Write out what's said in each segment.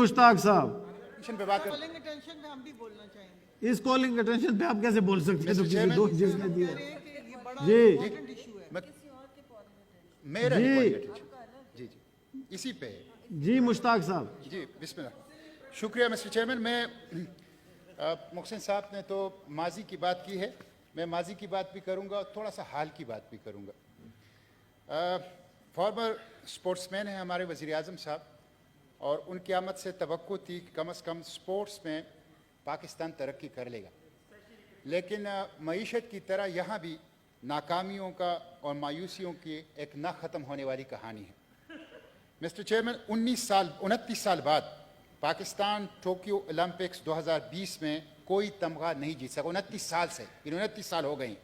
मुश्ताक साहब, पे बात कर कॉलिंग अटेंशन पे हम भी बोलना चाहेंगे। इस कॉलिंग अटेंशन पे आप कैसे बोल सकते हैं? तो किसी Chairman, दोस्त जिसने दिया कह रहे हैं कि ये बड़ा जी इम्पोर्टेंट इशू है। मेरा जी। जी जी इसी पे है। जी मुश्ताक साहब, जी बिस्मिल्लाह। शुक्रिया मिस्टर चेयरमैन। मैं मोहसिन साहब ने तो माजी की बात की है, मैं माजी की बात भी करूंगा और थोड़ा सा हाल की बात भी करूंगा। फॉर्मर स्पोर्ट्समैन हैं हमारे वज़ीर आज़म साहब, और उनकी आमद से तवक्को थी कि कम से कम स्पोर्ट्स में पाकिस्तान तरक्की कर लेगा, लेकिन मईशत की तरह यहाँ भी नाकामियों का और मायूसियों की एक ना ख़त्म होने वाली कहानी है। मिस्टर चेयरमैन, 29 साल बाद पाकिस्तान टोक्यो ओलंपिक्स 2020 में कोई तमगा नहीं जीत सका। 29 साल से, 29 साल हो गए,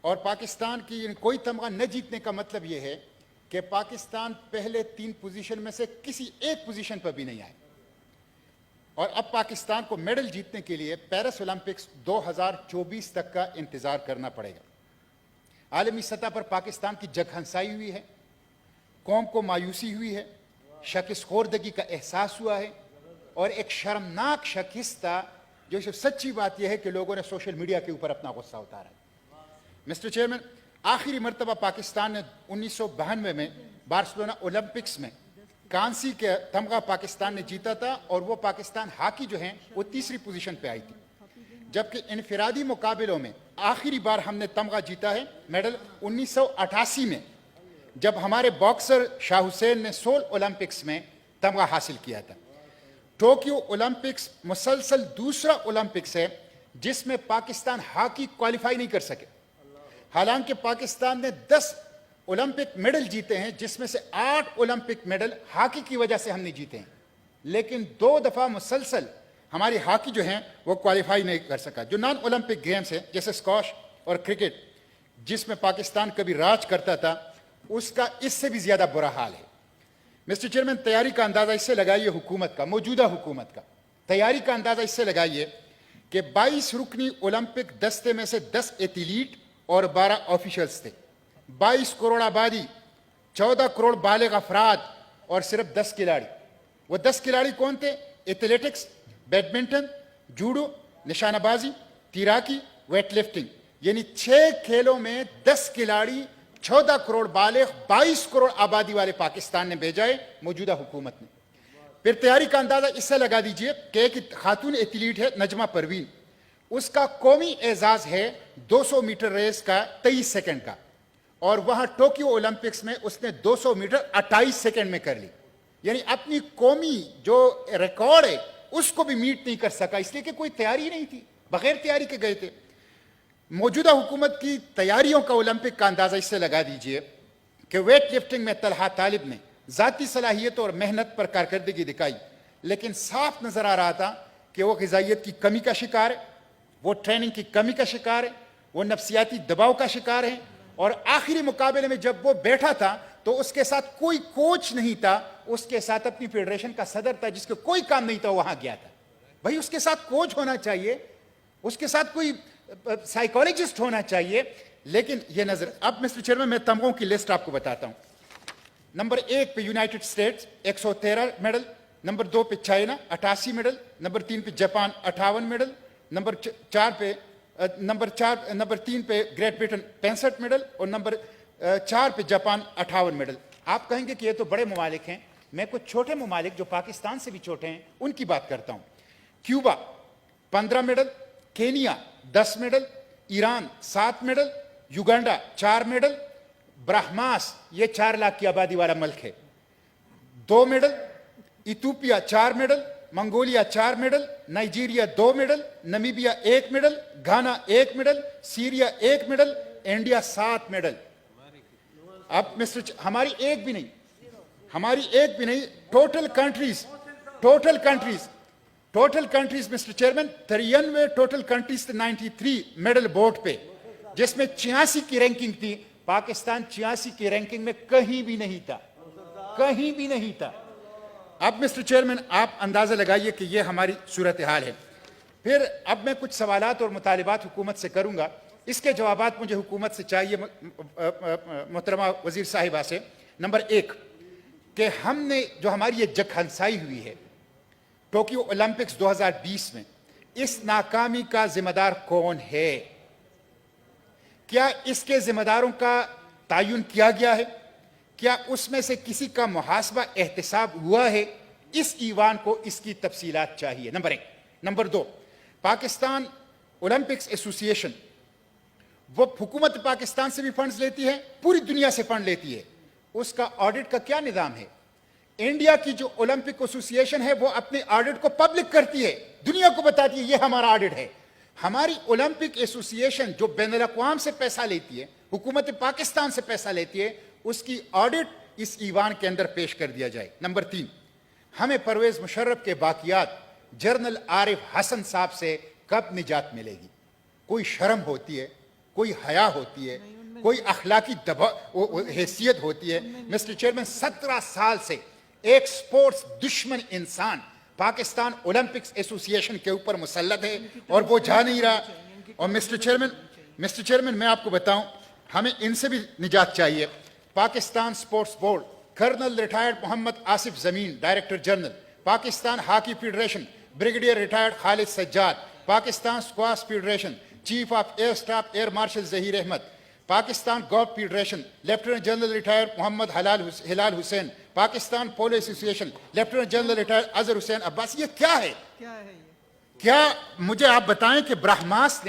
और पाकिस्तान की कोई तमगा न जीतने का मतलब ये है कि पाकिस्तान पहले 3 पोजीशन में से किसी एक पोजीशन पर भी नहीं आए, और अब पाकिस्तान को मेडल जीतने के लिए पेरिस ओलंपिक्स 2024 तक का इंतज़ार करना पड़ेगा। आलमी सतह पर पाकिस्तान की जगहंसाई हुई है, कौम को मायूसी हुई है, शकिस्तखोर्दगी का एहसास हुआ है, और एक शर्मनाक शिकस्त, जो सच्ची बात यह है कि लोगों ने सोशल मीडिया के ऊपर अपना गुस्सा उतारा है। मिस्टर चेयरमैन, आखिरी मरतबा पाकिस्तान ने 1992 में बार्सिलोना ओलंपिक्स में कांसी के तमगा पाकिस्तान ने जीता था, और वो पाकिस्तान हॉकी जो है वो 3री पोजीशन पे आई थी, जबकि इनफिरादी मुकाबलों में आखिरी बार हमने तमगा जीता है मेडल 1988 में, जब हमारे बॉक्सर शाह हुसैन ने सोल ओलंपिक्स में तमगा हासिल किया था। टोक्यो ओलंपिक्स मुसलसल दूसरा ओलंपिक्स है जिसमें पाकिस्तान हॉकी क्वालिफाई नहीं कर सके। हालांकि पाकिस्तान ने 10 ओलंपिक मेडल जीते हैं, जिसमें से 8 ओलंपिक मेडल हॉकी की वजह से हमने जीते हैं, लेकिन 2 दफ़ा मुसलसल हमारी हॉकी जो है वो क्वालिफाई नहीं कर सका। जो नॉन ओलंपिक गेम्स हैं जैसे स्क्वॉश और क्रिकेट, जिसमें पाकिस्तान कभी राज करता था, उसका इससे भी ज़्यादा बुरा हाल है। मिस्टर चेयरमैन, तैयारी का अंदाज़ा इससे लगाइए, हुकूमत का, मौजूदा हुकूमत का तैयारी का अंदाज़ा इससे लगाइए कि 22 रुकनी ओलंपिक दस्ते में से 10 एथलीट और 12 ऑफिशियल्स थे। 22 करोड़ आबादी, 14 करोड़ बालिग अफराद और सिर्फ 10 खिलाड़ी। वो 10 खिलाड़ी कौन थे? एथलेटिक्स, बैडमिंटन, जूडो, निशानाबाजी, तैराकी, वेट लिफ्टिंग, यानी 6 खेलों में 10 खिलाड़ी, 14 करोड़ बालिग, 22 करोड़ आबादी वाले पाकिस्तान ने भेजा है मौजूदा हुकूमत ने। फिर तैयारी का अंदाजा इससे लगा दीजिए कि एक खातून एथलीट है नजमा परवीन, उसका कौमी एजाज है 200 मीटर रेस का 23 सेकंड का, और वहां टोक्यो ओलंपिक्स में उसने 200 मीटर 28 सेकंड में कर ली, यानी अपनी कौमी जो रिकॉर्ड है उसको भी मीट नहीं कर सका, इसलिए कि कोई तैयारी नहीं थी, बगैर तैयारी के गए थे। मौजूदा हुकूमत की तैयारियों का ओलंपिक का अंदाजा इससे लगा दीजिए कि वेट लिफ्टिंग में तलहा तालिब ने ज़ाती सलाहियत और मेहनत पर कारकर्दगी दिखाई, लेकिन साफ नजर आ रहा था कि वो ग़िज़ाइयत की कमी का शिकार है, वो ट्रेनिंग की कमी का शिकार है, वो नफ्सियाती दबाव का शिकार है, और आखिरी मुकाबले में जब वो बैठा था तो उसके साथ कोई कोच नहीं था, उसके साथ अपनी फेडरेशन का सदर था जिसके कोई काम नहीं था, वहां गया था। भाई उसके साथ कोच होना चाहिए, उसके साथ कोई साइकोलॉजिस्ट होना चाहिए, लेकिन ये नजर। अब मिस्टर चेयरमैन, मैं तमगों की लिस्ट आपको बताता हूं। नंबर 1 पे यूनाइटेड स्टेट्स 113 मेडल, नंबर 2 पे चाइना 88 मेडल, नंबर 3 पे जापान 58 मेडल, नंबर 3 पे ग्रेट ब्रिटेन 65 मेडल, और नंबर 4 पे जापान 58 मेडल। आप कहेंगे कि ये तो बड़े ममालिक हैं, मैं कुछ छोटे ममालिक जो पाकिस्तान से भी छोटे हैं उनकी बात करता हूं। Cuba 15 medal, Kenya 10 medal, Iran 7 medal, Uganda 4 medal, Bahamas ये 4 लाख की आबादी वाला मुल्क है 2 medal, Ethiopia 4 medal, Mongolia 4 medal, Nigeria 2 medal, Namibia 1 medal, Ghana 1 medal, Syria 1 medal, India 7 medal. अब मिस्टर हमारी एक भी नहीं, total countries mister chairman 93 total countries 93 medal board पे, जिसमें 86 की रैंकिंग थी। पाकिस्तान 86 की रैंकिंग में कहीं भी नहीं था। अब मिस्टर चेयरमैन, आप अंदाजा लगाइए कि यह हमारी सूरत हाल है। फिर अब मैं कुछ सवालात और मुतालिबात हुकूमत से करूंगा, इसके जवाबात मुझे हुकूमत से चाहिए मोहतरमा वजीर साहिबा से। नंबर 1 कि हमने जो हमारी ये जगहंसाई हुई है, टोक्यो ओलंपिक्स 2020 में इस नाकामी का जिम्मेदार कौन है? क्या इसके जिम्मेदारों का तयन किया गया है? क्या उसमें से किसी का मुहासबा एहतसाब हुआ है? इस ईवान को इसकी तफसीलात चाहिए, number 1। Number 2, Pakistan Olympics association वो हुकूमत पाकिस्तान से भी फंड्स लेती है, पूरी दुनिया से फंड लेती है, उसका ऑडिट का क्या निजाम है? इंडिया की जो ओलंपिक एसोसिएशन है वो अपने ऑडिट को पब्लिक करती है, दुनिया को बताती है ये हमारा ऑडिट है। हमारी ओलंपिक एसोसिएशन जो बैनुल अक़वाम से पैसा लेती है, हुकूमत पाकिस्तान से पैसा लेती है, उसकी ऑडिट इस ईवान के अंदर पेश कर दिया जाए। नंबर 3, हमें परवेज मुशर्रफ के बाकियात जनरल आरिफ हसन साहब से कब निजात मिलेगी? कोई शर्म होती है, कोई हया होती है, कोई अखलाकी हैसियत होती है? मिस्टर चेयरमैन, 17 साल से एक स्पोर्ट्स दुश्मन इंसान पाकिस्तान ओलंपिक्स एसोसिएशन के ऊपर मुसल्लत है और वो जा नहीं रहा। और मिस्टर चेयरमैन मैं आपको बताऊं, हमें इनसे भी निजात चाहिए। Pakistan sports board, colonel retired Mohammad Asif जमीन director general, Pakistan hockey federation brigadier retired Khalid Sajjad, Pakistan squash federation chief of air staff air marshal Zaheer Ahmad, Pakistan golf federation lieutenant general retired Mohammad Hilal Hussain, Pakistan polo association lieutenant general retired Azhar Hussain Abbas. ये क्या है? क्या मुझे आप बताएं कि ब्रह्मास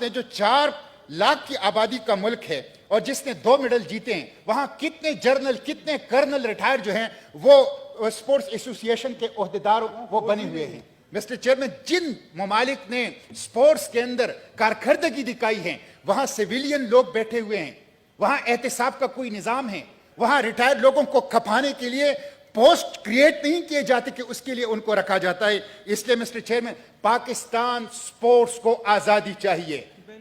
ने जो 4 लाख की आबादी का मुल्क है और जिसने 2 मेडल जीते हैं, वहां कितने जर्नल, कितने कर्नल रिटायर जो हैं वो स्पोर्ट्स एसोसिएशन के ओहदेदार वो बने हुए हैं। मिस्टर चेयरमैन, जिन ममालिक ने स्पोर्ट्स के अंदर कारकर्दगी दिखाई है, वहां सिविलियन लोग बैठे हुए हैं, वहां एहतसाब का कोई निजाम है, वहां रिटायर्ड लोगों को खपाने के लिए पोस्ट क्रिएट नहीं किए जाते कि उसके लिए उनको रखा जाता है। इसलिए मिस्टर चेयरमैन, पाकिस्तान स्पोर्ट्स को आजादी चाहिए।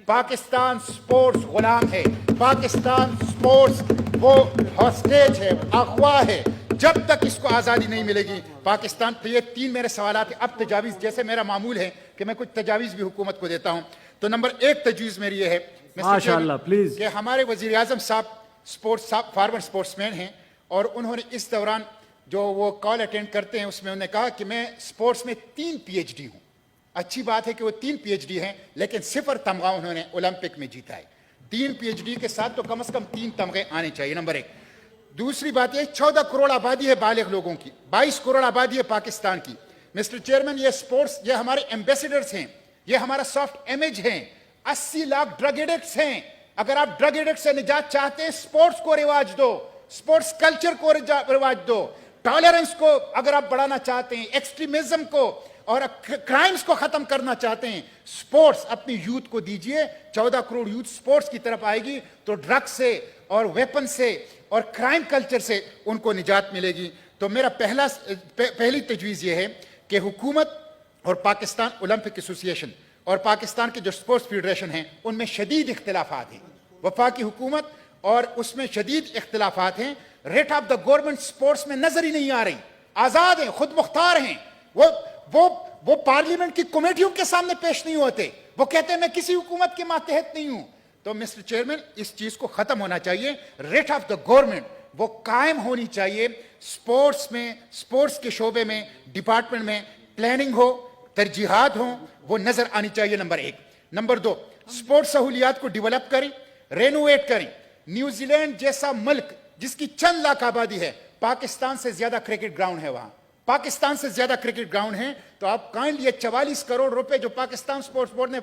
पाकिस्तान स्पोर्ट्स गुलाम है, पाकिस्तान स्पोर्ट्स वो हॉस्टेज है, अगवा है। जब तक इसको आजादी नहीं मिलेगी पाकिस्तान। तो ये 3 मेरे सवाल थे। अब तजावीज, जैसे मेरा मामूल है कि मैं कुछ तजावीज भी हुकूमत को देता हूं, तो नंबर 1 तजवीज मेरी ये है माशाअल्लाह, प्लीज, कि हमारे वजीर आजम साहब फॉर्मर स्पोर्ट्समैन हैं और उन्होंने इस दौरान जो वो कॉल अटेंड करते हैं उसमें उन्होंने कहा कि मैं स्पोर्ट्स में 3 PhD हूं। अच्छी बात है कि वो 3 PhD हैं, लेकिन 0 तमगा उन्होंने ओलंपिक में जीता है। 3 PhD के साथ तो कम से कम 3 तमगे आने चाहिए, नंबर 1। दूसरी बात यह, 14 करोड़ आबादी है बालिग लोगों की, 22 करोड़ आबादी है पाकिस्तान की। मिस्टर चेयरमैन, ये स्पोर्ट्स, ये हमारे एम्बेसडर्स हैं, ये हमारा सॉफ्ट इमेज है। 80 लाख ड्रग एडिक्ट्स हैं। अगर आप ड्रग एडिक्ट से निजात चाहते हैं, स्पोर्ट्स को रिवाज दो, स्पोर्ट्स कल्चर को रिवाज दो, टॉलरेंस को अगर आप बढ़ाना चाहते हैं, एक्सट्रीमिज्म को और क्राइम्स को खत्म करना चाहते हैं, स्पोर्ट्स अपनी यूथ को दीजिए। 14 करोड़ यूथ स्पोर्ट्स की तरफ आएगी तो ड्रग्स से और वेपन से और क्राइम कल्चर से उनको निजात मिलेगी। तो मेरा पहली तजवीज़ ये है कि हुकूमत और पाकिस्तान ओलंपिक एसोसिएशन और पाकिस्तान के जो स्पोर्ट्स फेडरेशन हैं उनमें शदीद इख्तिलाफात हैं। वफाकी हुकूमत और उसमें शदीद इख्तिलाफात हैं। Rate of the government sports में नजर ही नहीं आ रही। आजाद हैं, खुद मुख्तार हैं, वो पार्लियामेंट की कमेटियों के सामने पेश नहीं होते। वो कहते हैं मैं किसी हुकूमत के मातहत नहीं हूं। तो मिस्टर चेयरमैन, इस चीज को खत्म होना चाहिए। रेट ऑफ द गवर्नमेंट वो कायम होनी चाहिए। स्पोर्ट्स में, स्पोर्ट्स के शोबे में, डिपार्टमेंट में प्लानिंग हो, तरजीहात हो, वो नजर आनी चाहिए, नंबर 1। नंबर 2, स्पोर्ट्स सहूलियात को डेवलप करें, रेनोवेट करें। न्यूजीलैंड जैसा मुल्क जिसकी चंद लाख आबादी है, पाकिस्तान से ज्यादा क्रिकेट ग्राउंड है वहां, पाकिस्तान से ज्यादा क्रिकेट ग्राउंड है। तो आप काइंडली 44 करोड़ रुपए जो पाकिस्तान स्पोर्ट्स बोर्ड ने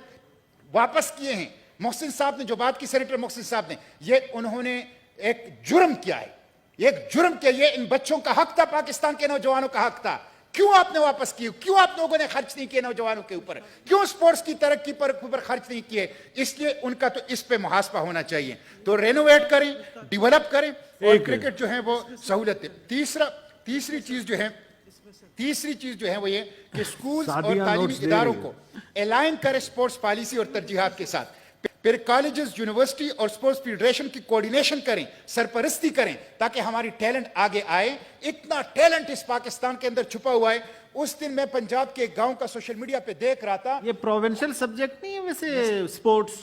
वापस किए हैं, मोहसिन साहब ने जो बात की, सेनेटर मोहसिन साहब ने, ये उन्होंने एक जुर्म किया है, एक जुर्म किया। ये इन बच्चों का हक था, पाकिस्तान के नौजवानों का हक था। क्यों आपने वापस किए? क्यों आप लोगों ने खर्च नहीं किए नौजवानों के ऊपर? क्यों स्पोर्ट्स की तरक्की पर खर्च नहीं किए? इसलिए उनका तो इस पे मुहासबा होना चाहिए। तो रेनोवेट करें, डेवलप करें और क्रिकेट जो है वो सहूलत है। तीसरी चीज जो है वो ये कि स्कूल्स और तालीमी इदारों को अलाइन करे स्पोर्ट्स पॉलिसी और तरजीहात के साथ। फिर कॉलेजेस, यूनिवर्सिटी और स्पोर्ट्स फेडरेशन की कोऑर्डिनेशन करें, सरपरस्ती करें, ताकि हमारी टैलेंट आगे आए। इतना टैलेंट इस पाकिस्तान के अंदर छुपा हुआ है। उस दिन मैं पंजाब के एक गांव का सोशल मीडिया पे देख रहा था। ये प्रोविंशियल सब्जेक्ट नहीं है वैसे स्पोर्ट्स?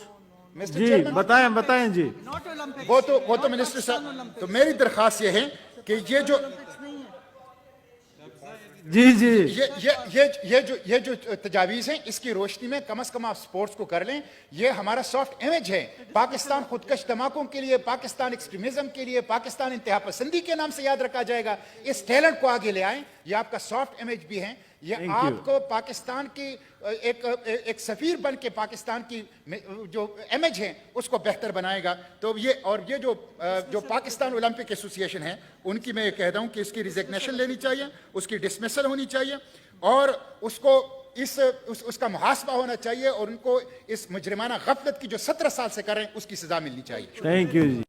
मिस्टर जी चेयरमैन, बताएं जी। नॉट ओलंपिक्स, वो तो मिनिस्टर साहब, तो मेरी दरखास्त ये है कि ये जो जी जी ये जो तजावीज़ हैं इसकी रोशनी में कम से कम आप स्पोर्ट्स को कर लें। ये हमारा सॉफ्ट इमेज है। पाकिस्तान खुदकश धमाकों के लिए, पाकिस्तान एक्सट्रीमिज्म के लिए, पाकिस्तान इंतहा पसंदी के नाम से याद रखा जाएगा। इस टैलेंट को आगे ले आएं। ये आपका सॉफ्ट इमेज भी है। ये Thank you. आपको पाकिस्तान की एक सफीर बन के पाकिस्तान की जो इमेज है उसको बेहतर बनाएगा। तो ये जो पाकिस्तान ओलंपिक एसोसिएशन है उनकी मैं ये कहता हूं कि इसकी रिजिग्नेशन लेनी चाहिए, उसकी डिसमिसल होनी चाहिए और उसको उसका मुहासबा होना चाहिए और उनको इस मुजरिमाना गफलत की जो 17 साल से कर रहे हैं उसकी सजा मिलनी चाहिए। Thank you ji.